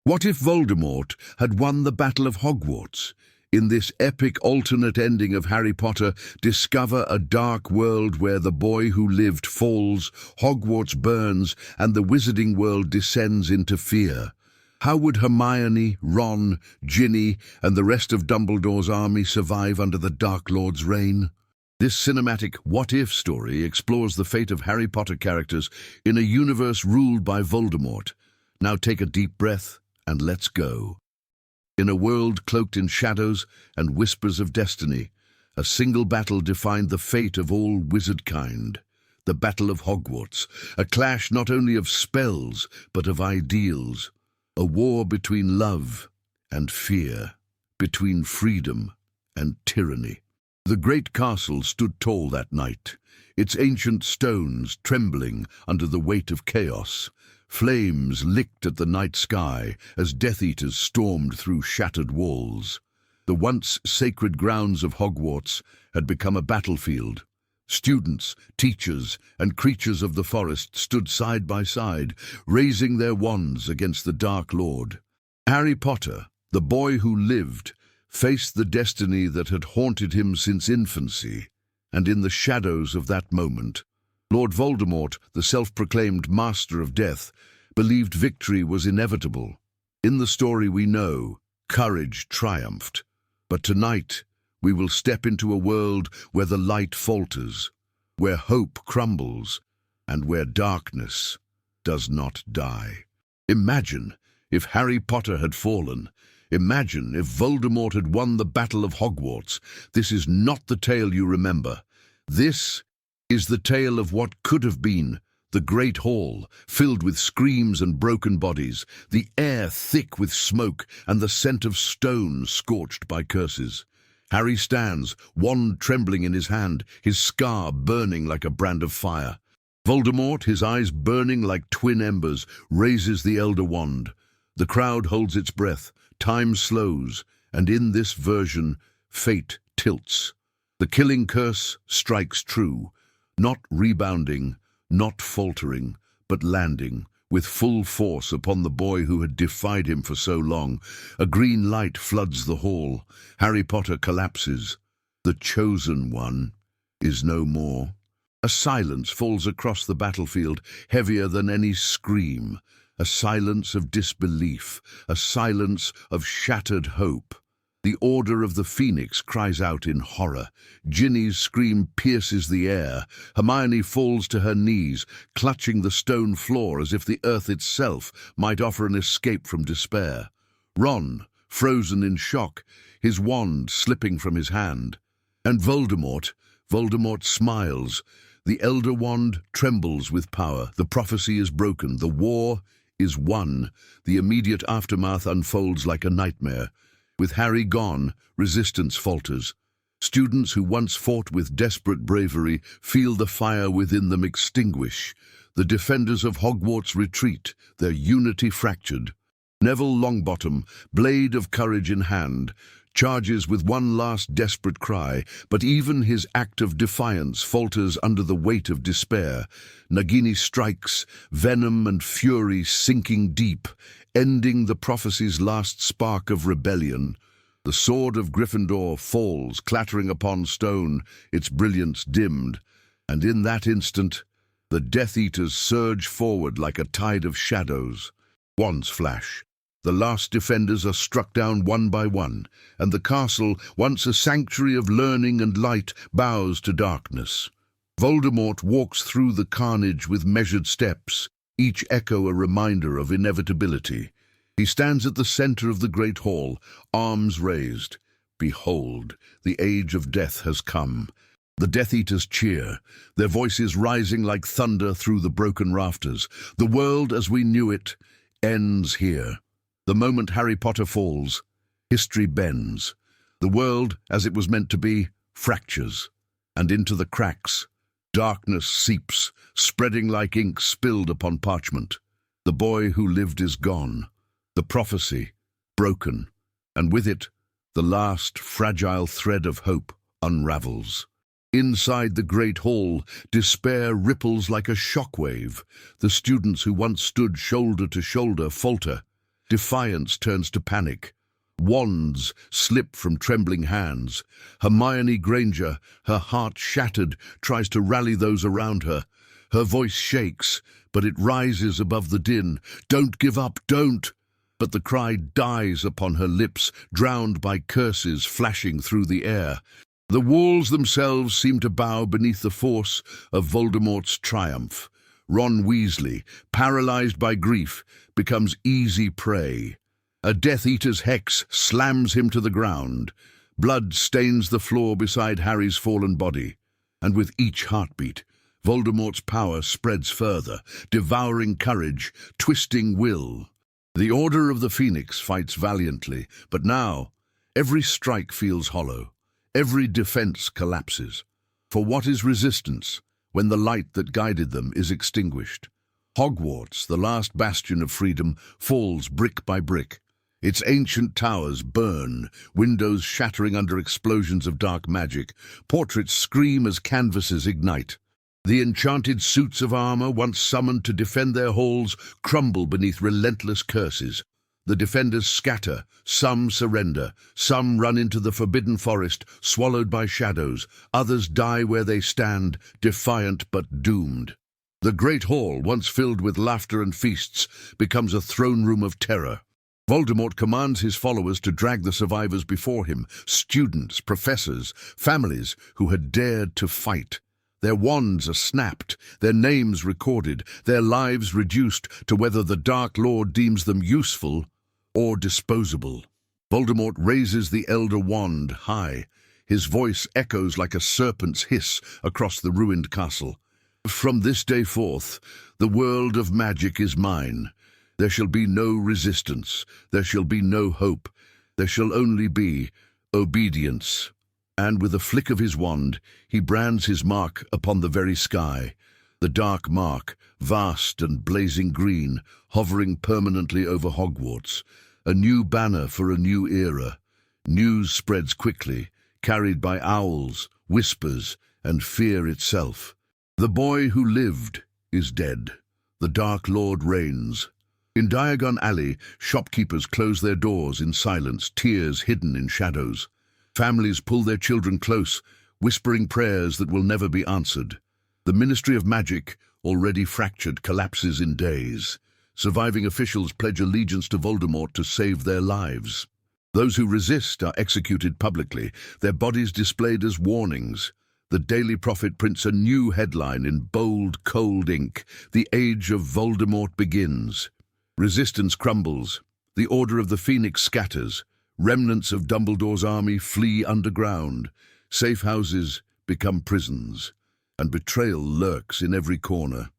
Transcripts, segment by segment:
What if Voldemort had won the Battle of Hogwarts? In this epic alternate ending of Harry Potter, discover a dark world where the boy who lived falls, Hogwarts burns, and the wizarding world descends into fear. How would Hermione, Ron, Ginny, and the rest of Dumbledore's army survive under the Dark Lord's reign? This cinematic what-if story explores the fate of Harry Potter characters in a universe ruled by Voldemort. Now take a deep breath and let's go. In a world cloaked in shadows and whispers of destiny, a single battle defined the fate of all wizard kind. The Battle of Hogwarts, a clash not only of spells but of ideals. A war between love and fear, between freedom and tyranny. The great castle stood tall that night, its ancient stones trembling under the weight of chaos. Flames licked at the night sky as Death Eaters stormed through shattered walls. The once sacred grounds of Hogwarts had become a battlefield. Students, teachers, and creatures of the forest stood side by side, raising their wands against the Dark Lord. Harry Potter, the boy who lived, faced the destiny that had haunted him since infancy, and in the shadows of that moment, Lord Voldemort, the self-proclaimed master of death, believed victory was inevitable. In the story we know, courage triumphed. But tonight, we will step into a world where the light falters, where hope crumbles, and where darkness does not die. Imagine if Harry Potter had fallen. Imagine if Voldemort had won the Battle of Hogwarts. This is not the tale you remember. This is the tale of what could have been. The great hall, filled with screams and broken bodies, the air thick with smoke and the scent of stone scorched by curses. Harry stands, wand trembling in his hand, his scar burning like a brand of fire. Voldemort, his eyes burning like twin embers, raises the elder wand. The crowd holds its breath, time slows, and in this version, fate tilts. The killing curse strikes true, not rebounding, not faltering, but landing, with full force upon the boy who had defied him for so long. A green light floods the hall. Harry Potter collapses. The chosen one is no more. A silence falls across the battlefield, heavier than any scream. A silence of disbelief, a silence of shattered hope. The Order of the Phoenix cries out in horror. Ginny's scream pierces the air. Hermione falls to her knees, clutching the stone floor as if the earth itself might offer an escape from despair. Ron, frozen in shock, his wand slipping from his hand. And Voldemort smiles. The Elder Wand trembles with power. The prophecy is broken. The war is won. The immediate aftermath unfolds like a nightmare. With Harry gone, resistance falters. Students who once fought with desperate bravery feel the fire within them extinguish. The defenders of Hogwarts retreat, their unity fractured. Neville Longbottom, blade of courage in hand, charges with one last desperate cry, but even his act of defiance falters under the weight of despair. Nagini strikes, venom and fury sinking deep, ending the prophecy's last spark of rebellion. The sword of Gryffindor falls, clattering upon stone, its brilliance dimmed, and in that instant, the Death Eaters surge forward like a tide of shadows. Wands flash. The last defenders are struck down one by one, and the castle, once a sanctuary of learning and light, bows to darkness. Voldemort walks through the carnage with measured steps, each echo a reminder of inevitability. He stands at the center of the great hall, arms raised. Behold, the age of death has come. The Death Eaters cheer, their voices rising like thunder through the broken rafters. The world as we knew it ends here. The moment Harry Potter falls, history bends. The world, as it was meant to be, fractures. And into the cracks, darkness seeps, spreading like ink spilled upon parchment. The boy who lived is gone. The prophecy, broken. And with it, the last fragile thread of hope unravels. Inside the great hall, despair ripples like a shockwave. The students who once stood shoulder to shoulder falter. Defiance turns to panic. Wands slip from trembling hands. Hermione Granger, her heart shattered, tries to rally those around her. Her voice shakes, but it rises above the din. "Don't give up, don't!" But the cry dies upon her lips, drowned by curses flashing through the air. The walls themselves seem to bow beneath the force of Voldemort's triumph. Ron Weasley, paralyzed by grief, becomes easy prey. A Death Eater's hex slams him to the ground. Blood stains the floor beside Harry's fallen body. And with each heartbeat, Voldemort's power spreads further, devouring courage, twisting will. The Order of the Phoenix fights valiantly, but now every strike feels hollow. Every defense collapses. For what is resistance when the light that guided them is extinguished? Hogwarts, the last bastion of freedom, falls brick by brick. Its ancient towers burn, windows shattering under explosions of dark magic. Portraits scream as canvases ignite. The enchanted suits of armor, once summoned to defend their halls, crumble beneath relentless curses. The defenders scatter, some surrender, some run into the forbidden forest, swallowed by shadows, others die where they stand, defiant but doomed. The great hall, once filled with laughter and feasts, becomes a throne room of terror. Voldemort commands his followers to drag the survivors before him, students, professors, families who had dared to fight. Their wands are snapped, their names recorded, their lives reduced to whether the Dark Lord deems them useful or disposable. Voldemort raises the Elder Wand high. His voice echoes like a serpent's hiss across the ruined castle. "From this day forth, the world of magic is mine. There shall be no resistance. There shall be no hope. There shall only be obedience." And with a flick of his wand, he brands his mark upon the very sky. The dark mark, vast and blazing green, hovering permanently over Hogwarts. A new banner for a new era. News spreads quickly, carried by owls, whispers, and fear itself. The boy who lived is dead. The Dark Lord reigns. In Diagon Alley, shopkeepers close their doors in silence, tears hidden in shadows. Families pull their children close, whispering prayers that will never be answered. The Ministry of Magic, already fractured, collapses in days. Surviving officials pledge allegiance to Voldemort to save their lives. Those who resist are executed publicly, their bodies displayed as warnings. The Daily Prophet prints a new headline in bold, cold ink: "The Age of Voldemort begins." Resistance crumbles. The Order of the Phoenix scatters. Remnants of Dumbledore's army flee underground. Safe houses become prisons, and betrayal lurks in every corner.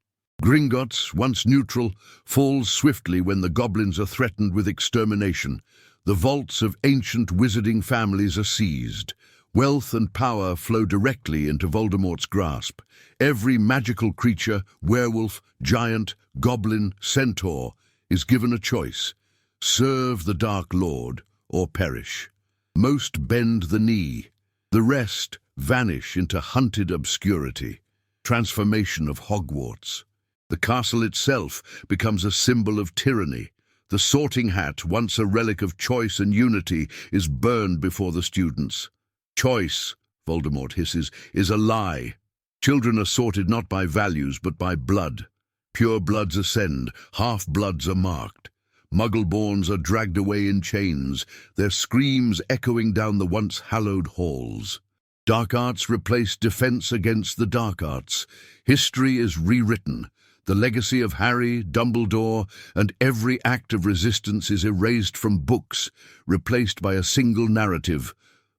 Gringotts, once neutral, falls swiftly when the goblins are threatened with extermination. The vaults of ancient wizarding families are seized. Wealth and power flow directly into Voldemort's grasp. Every magical creature, werewolf, giant, goblin, centaur, is given a choice: serve the Dark Lord or perish. Most bend the knee. The rest vanish into hunted obscurity. Transformation of Hogwarts. The castle itself becomes a symbol of tyranny. The Sorting Hat, once a relic of choice and unity, is burned before the students. "Choice," Voldemort hisses, "is a lie. Children are sorted not by values but by blood. Pure bloods ascend, half-bloods are marked. Muggle-borns are dragged away in chains, their screams echoing down the once hallowed halls. Dark arts replace defense against the dark arts. History is rewritten. The legacy of Harry, Dumbledore, and every act of resistance is erased from books, replaced by a single narrative: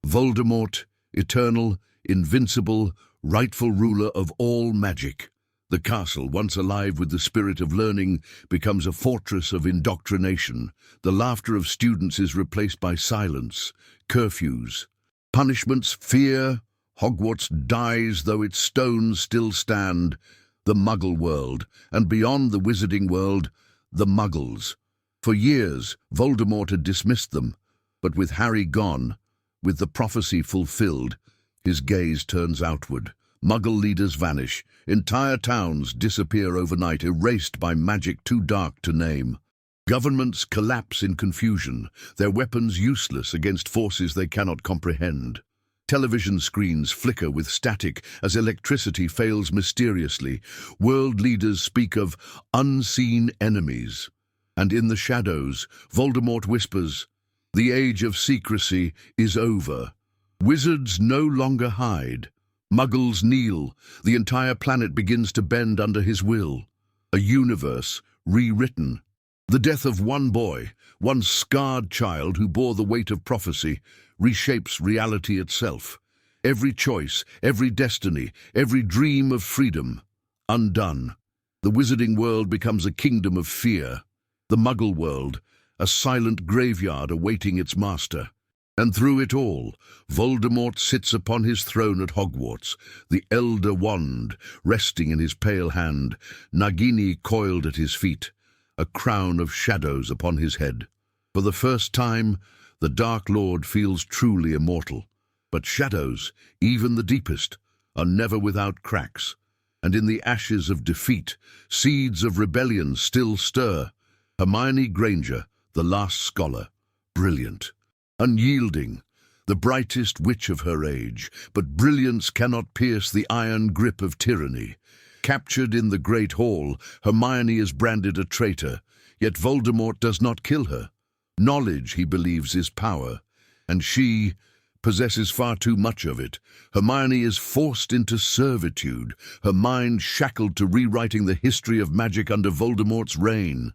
Voldemort, eternal, invincible, rightful ruler of all magic. The castle, once alive with the spirit of learning, becomes a fortress of indoctrination. The laughter of students is replaced by silence, curfews, punishments, fear. Hogwarts dies, though its stones still stand. The Muggle world, and beyond the wizarding world, the Muggles. For years, Voldemort had dismissed them, but with Harry gone, with the prophecy fulfilled, his gaze turns outward. Muggle leaders vanish. Entire towns disappear overnight, erased by magic too dark to name. Governments collapse in confusion, their weapons useless against forces they cannot comprehend. Television screens flicker with static as electricity fails mysteriously. World leaders speak of unseen enemies. And in the shadows, Voldemort whispers, "The age of secrecy is over." Wizards no longer hide. Muggles kneel. The entire planet begins to bend under his will. A universe rewritten. The death of one boy, one scarred child who bore the weight of prophecy, reshapes reality itself. Every choice, every destiny, every dream of freedom, undone. The wizarding world becomes a kingdom of fear. The Muggle world, a silent graveyard awaiting its master. And through it all, Voldemort sits upon his throne at Hogwarts, the Elder Wand resting in his pale hand, Nagini coiled at his feet, a crown of shadows upon his head. For the first time, the Dark Lord feels truly immortal. But shadows, even the deepest, are never without cracks. And in the ashes of defeat, seeds of rebellion still stir. Hermione Granger, the last scholar, brilliant, unyielding, the brightest witch of her age, but brilliance cannot pierce the iron grip of tyranny. Captured in the Great Hall, Hermione is branded a traitor, yet Voldemort does not kill her. Knowledge, he believes, is power, and she possesses far too much of it. Hermione is forced into servitude, her mind shackled to rewriting the history of magic under Voldemort's reign.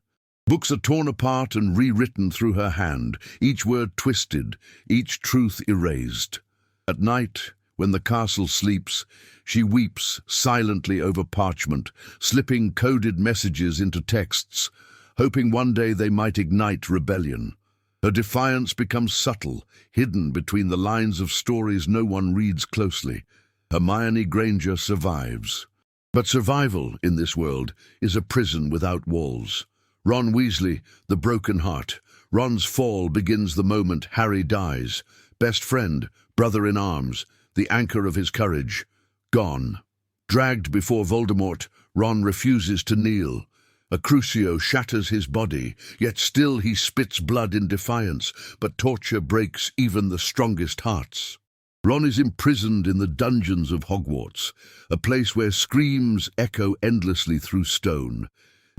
Books are torn apart and rewritten through her hand, each word twisted, each truth erased. At night, when the castle sleeps, she weeps silently over parchment, slipping coded messages into texts, hoping one day they might ignite rebellion. Her defiance becomes subtle, hidden between the lines of stories no one reads closely. Hermione Granger survives. But survival, in this world, is a prison without walls. Ron Weasley, the broken heart. Ron's fall begins the moment Harry dies. Best friend, brother in arms, the anchor of his courage, gone. Dragged before Voldemort, Ron refuses to kneel. A crucio shatters his body, yet still he spits blood in defiance, but torture breaks even the strongest hearts. Ron is imprisoned in the dungeons of Hogwarts, a place where screams echo endlessly through stone.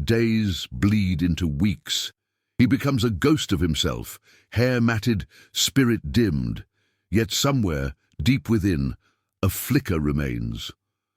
Days bleed into weeks. He becomes a ghost of himself, hair matted, spirit dimmed. Yet somewhere, deep within, a flicker remains.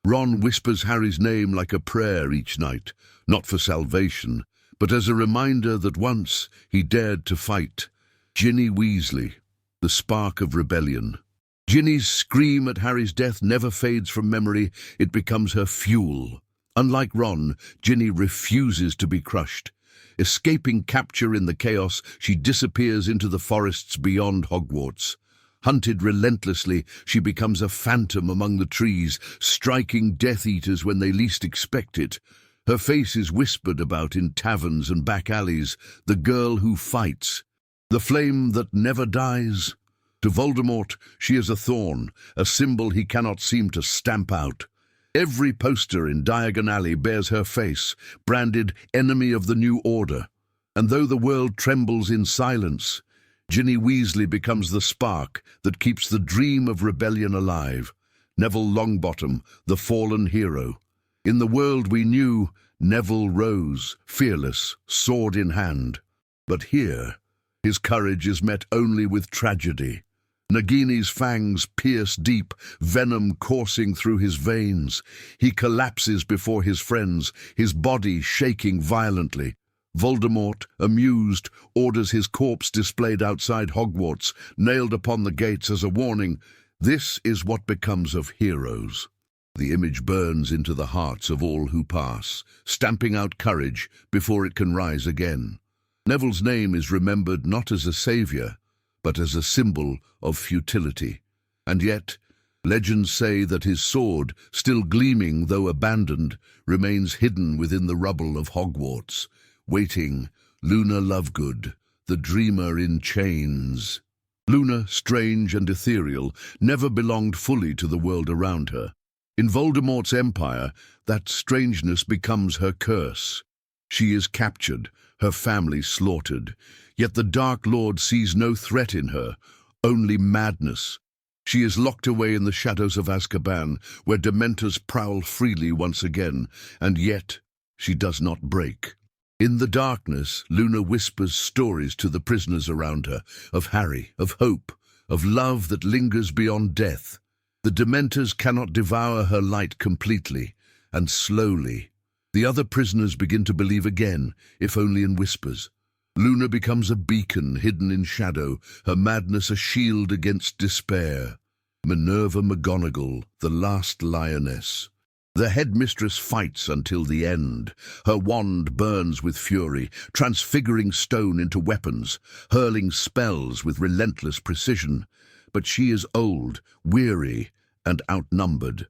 Ron whispers Harry's name like a prayer each night, not for salvation, but as a reminder that once he dared to fight. Ginny Weasley, the spark of rebellion. Ginny's scream at Harry's death never fades from memory, it becomes her fuel. Unlike Ron, Ginny refuses to be crushed. Escaping capture in the chaos, she disappears into the forests beyond Hogwarts. Hunted relentlessly, she becomes a phantom among the trees, striking Death Eaters when they least expect it. Her face is whispered about in taverns and back alleys, the girl who fights, the flame that never dies. To Voldemort, she is a thorn, a symbol he cannot seem to stamp out. Every poster in Diagon Alley bears her face, branded enemy of the New Order. And though the world trembles in silence, Ginny Weasley becomes the spark that keeps the dream of rebellion alive. Neville Longbottom, the fallen hero. In the world we knew, Neville rose, fearless, sword in hand. But here, his courage is met only with tragedy. Nagini's fangs pierce deep, venom coursing through his veins. He collapses before his friends, his body shaking violently. Voldemort, amused, orders his corpse displayed outside Hogwarts, nailed upon the gates as a warning. This is what becomes of heroes. The image burns into the hearts of all who pass, stamping out courage before it can rise again. Neville's name is remembered not as a savior, but as a symbol of futility. And yet, legends say that his sword, still gleaming though abandoned, remains hidden within the rubble of Hogwarts, waiting, Luna Lovegood, the dreamer in chains. Luna, strange and ethereal, never belonged fully to the world around her. In Voldemort's empire, that strangeness becomes her curse. She is captured, her family slaughtered. Yet the Dark Lord sees no threat in her, only madness. She is locked away in the shadows of Azkaban, where Dementors prowl freely once again, and yet she does not break. In the darkness, Luna whispers stories to the prisoners around her, of Harry, of hope, of love that lingers beyond death. The Dementors cannot devour her light completely, and slowly, the other prisoners begin to believe again, if only in whispers. Luna becomes a beacon hidden in shadow, her madness a shield against despair. Minerva McGonagall, the last lioness. The headmistress fights until the end. Her wand burns with fury, transfiguring stone into weapons, hurling spells with relentless precision. But she is old, weary, and outnumbered.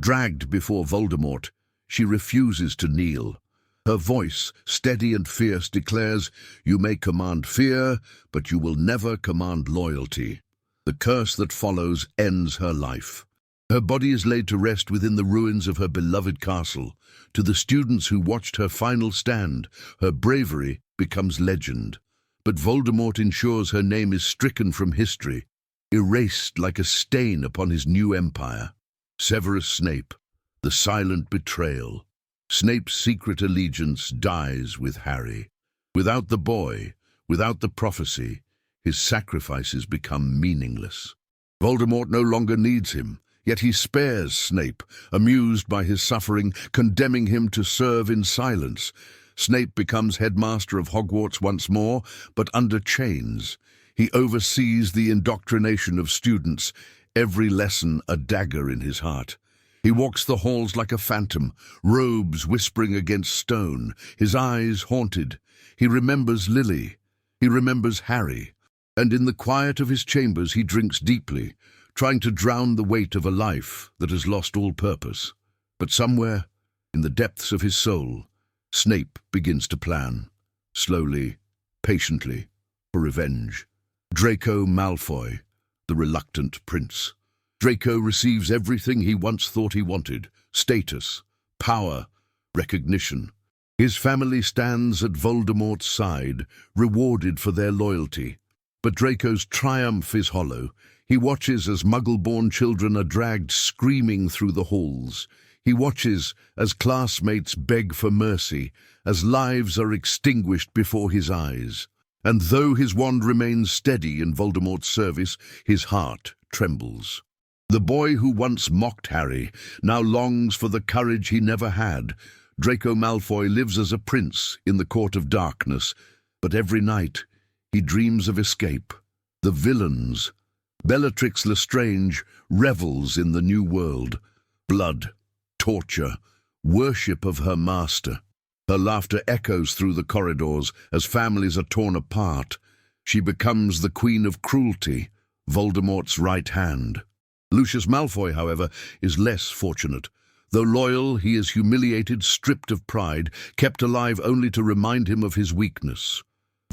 Dragged before Voldemort, she refuses to kneel. Her voice, steady and fierce, declares, "You may command fear, but you will never command loyalty." The curse that follows ends her life. Her body is laid to rest within the ruins of her beloved castle. To the students who watched her final stand, her bravery becomes legend. But Voldemort ensures her name is stricken from history, erased like a stain upon his new empire. Severus Snape, the silent betrayal. Snape's secret allegiance dies with Harry. Without the boy, without the prophecy, his sacrifices become meaningless. Voldemort no longer needs him, yet he spares Snape, amused by his suffering, condemning him to serve in silence. Snape becomes headmaster of Hogwarts once more, but under chains. He oversees the indoctrination of students, every lesson a dagger in his heart. He walks the halls like a phantom, robes whispering against stone, his eyes haunted. He remembers Lily. He remembers Harry. And in the quiet of his chambers he drinks deeply, trying to drown the weight of a life that has lost all purpose. But somewhere, in the depths of his soul, Snape begins to plan, slowly, patiently, for revenge. Draco Malfoy, the reluctant prince. Draco receives everything he once thought he wanted: status, power, recognition. His family stands at Voldemort's side, rewarded for their loyalty. But Draco's triumph is hollow. He watches as Muggle-born children are dragged screaming through the halls. He watches as classmates beg for mercy, as lives are extinguished before his eyes. And though his wand remains steady in Voldemort's service, his heart trembles. The boy who once mocked Harry now longs for the courage he never had. Draco Malfoy lives as a prince in the Court of Darkness, but every night he dreams of escape. The villains. Bellatrix Lestrange revels in the new world. Blood, torture, worship of her master. Her laughter echoes through the corridors as families are torn apart. She becomes the queen of cruelty, Voldemort's right hand. Lucius Malfoy, however, is less fortunate. Though loyal, he is humiliated, stripped of pride, kept alive only to remind him of his weakness.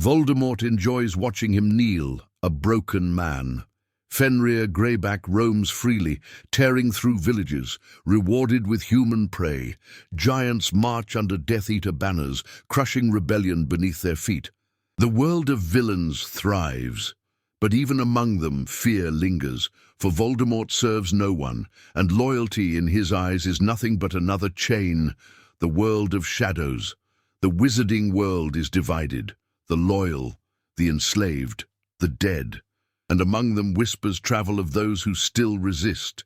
Voldemort enjoys watching him kneel, a broken man. Fenrir Greyback roams freely, tearing through villages, rewarded with human prey. Giants march under Death Eater banners, crushing rebellion beneath their feet. The world of villains thrives, but even among them fear lingers, for Voldemort serves no one, and loyalty in his eyes is nothing but another chain. The world of shadows. The wizarding world is divided. The loyal, the enslaved, the dead, and among them whispers travel of those who still resist.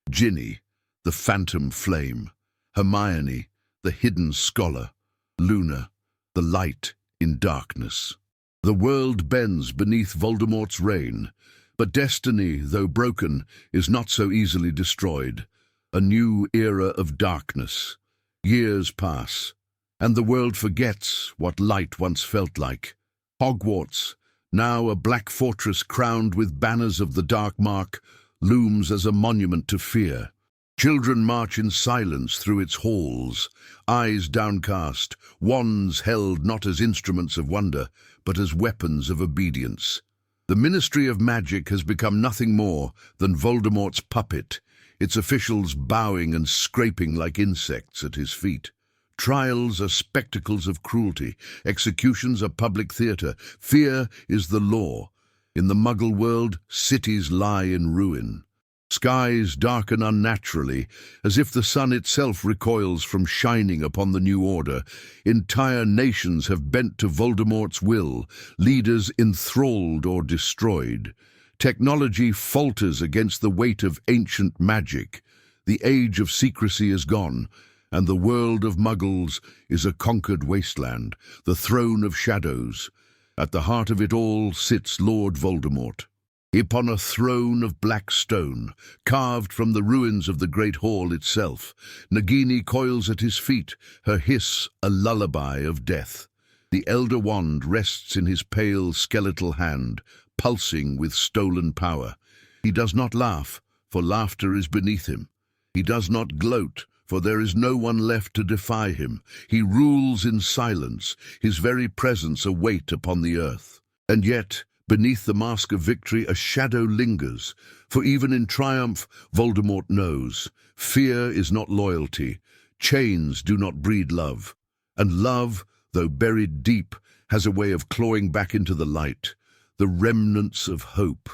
Ginny, the phantom flame. Hermione, the hidden scholar. Luna, the light in darkness. The world bends beneath Voldemort's reign, but destiny, though broken, is not so easily destroyed. A new era of darkness. Years pass, and the world forgets what light once felt like. Hogwarts, now a black fortress crowned with banners of the Dark Mark, looms as a monument to fear. Children march in silence through its halls, eyes downcast, wands held not as instruments of wonder, but as weapons of obedience. The Ministry of Magic has become nothing more than Voldemort's puppet, its officials bowing and scraping like insects at his feet. Trials are spectacles of cruelty. Executions are public theatre. Fear is the law. In the Muggle world, cities lie in ruin. Skies darken unnaturally, as if the sun itself recoils from shining upon the new order. Entire nations have bent to Voldemort's will, leaders enthralled or destroyed. Technology falters against the weight of ancient magic. The age of secrecy is gone, and the world of Muggles is a conquered wasteland, the throne of shadows. At the heart of it all sits Lord Voldemort. Upon a throne of black stone, carved from the ruins of the Great Hall itself, Nagini coils at his feet, her hiss a lullaby of death. The Elder Wand rests in his pale skeletal hand, pulsing with stolen power. He does not laugh, for laughter is beneath him. He does not gloat, for there is no one left to defy him. He rules in silence, his very presence a weight upon the earth. And yet, beneath the mask of victory, a shadow lingers, for even in triumph, Voldemort knows. Fear is not loyalty. Chains do not breed love. And love, though buried deep, has a way of clawing back into the light, the remnants of hope.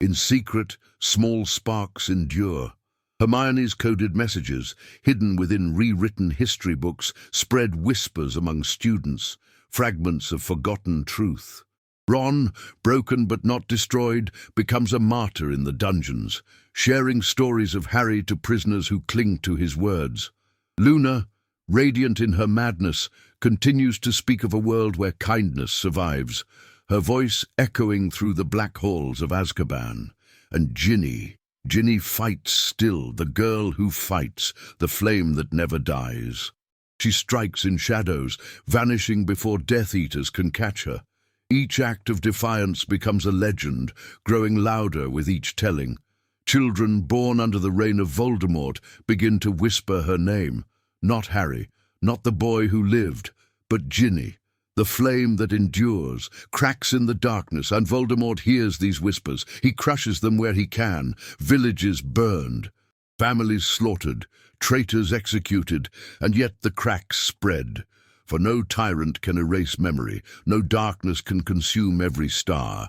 In secret, small sparks endure. Hermione's coded messages, hidden within rewritten history books, spread whispers among students, fragments of forgotten truth. Ron, broken but not destroyed, becomes a martyr in the dungeons, sharing stories of Harry to prisoners who cling to his words. Luna, radiant in her madness, continues to speak of a world where kindness survives, her voice echoing through the black halls of Azkaban. And Ginny fights still, the girl who fights, the flame that never dies. She strikes in shadows, vanishing before Death Eaters can catch her. Each act of defiance becomes a legend, growing louder with each telling. Children born under the reign of Voldemort begin to whisper her name. Not Harry, not the boy who lived, but Ginny, the flame that endures, cracks in the darkness, and Voldemort hears these whispers. He crushes them where he can. Villages burned, families slaughtered, traitors executed, and yet the cracks spread. For no tyrant can erase memory, no darkness can consume every star.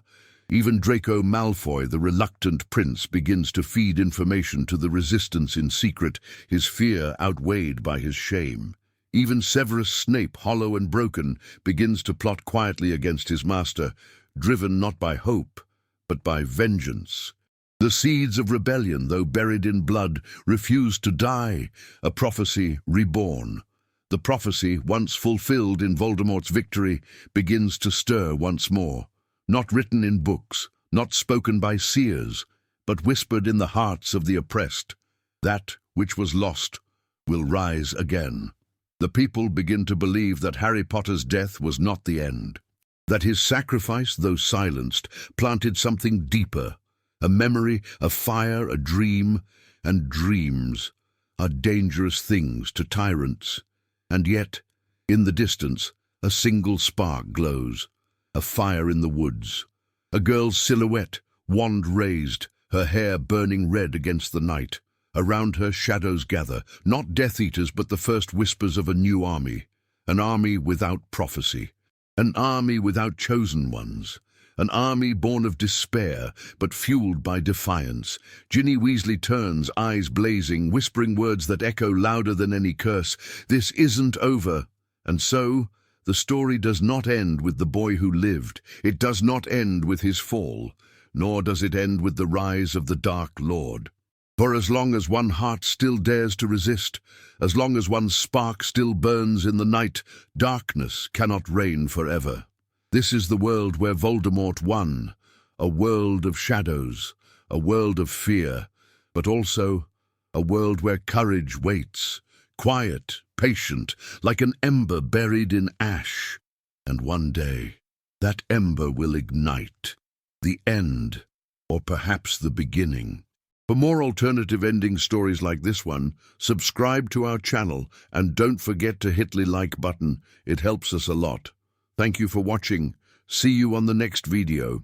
Even Draco Malfoy, the reluctant prince, begins to feed information to the resistance in secret, his fear outweighed by his shame. Even Severus Snape, hollow and broken, begins to plot quietly against his master, driven not by hope, but by vengeance. The seeds of rebellion, though buried in blood, refuse to die, a prophecy reborn. The prophecy, once fulfilled in Voldemort's victory, begins to stir once more. Not written in books, not spoken by seers, but whispered in the hearts of the oppressed. That which was lost will rise again. The people begin to believe that Harry Potter's death was not the end, that his sacrifice, though silenced, planted something deeper, a memory, a fire, a dream, and dreams are dangerous things to tyrants. And yet, in the distance, a single spark glows, a fire in the woods. A girl's silhouette, wand raised, her hair burning red against the night. Around her shadows gather, not Death Eaters but the first whispers of a new army. An army without prophecy. An army without chosen ones. An army born of despair, but fueled by defiance. Ginny Weasley turns, eyes blazing, whispering words that echo louder than any curse. This isn't over. And so, the story does not end with the boy who lived. It does not end with his fall, nor does it end with the rise of the Dark Lord. For as long as one heart still dares to resist, as long as one spark still burns in the night, darkness cannot reign forever. This is the world where Voldemort won, a world of shadows, a world of fear, but also a world where courage waits, quiet, patient, like an ember buried in ash. And one day, that ember will ignite, the end, or perhaps the beginning. For more alternative ending stories like this one, subscribe to our channel and don't forget to hit the like button. It helps us a lot. Thank you for watching. See you on the next video.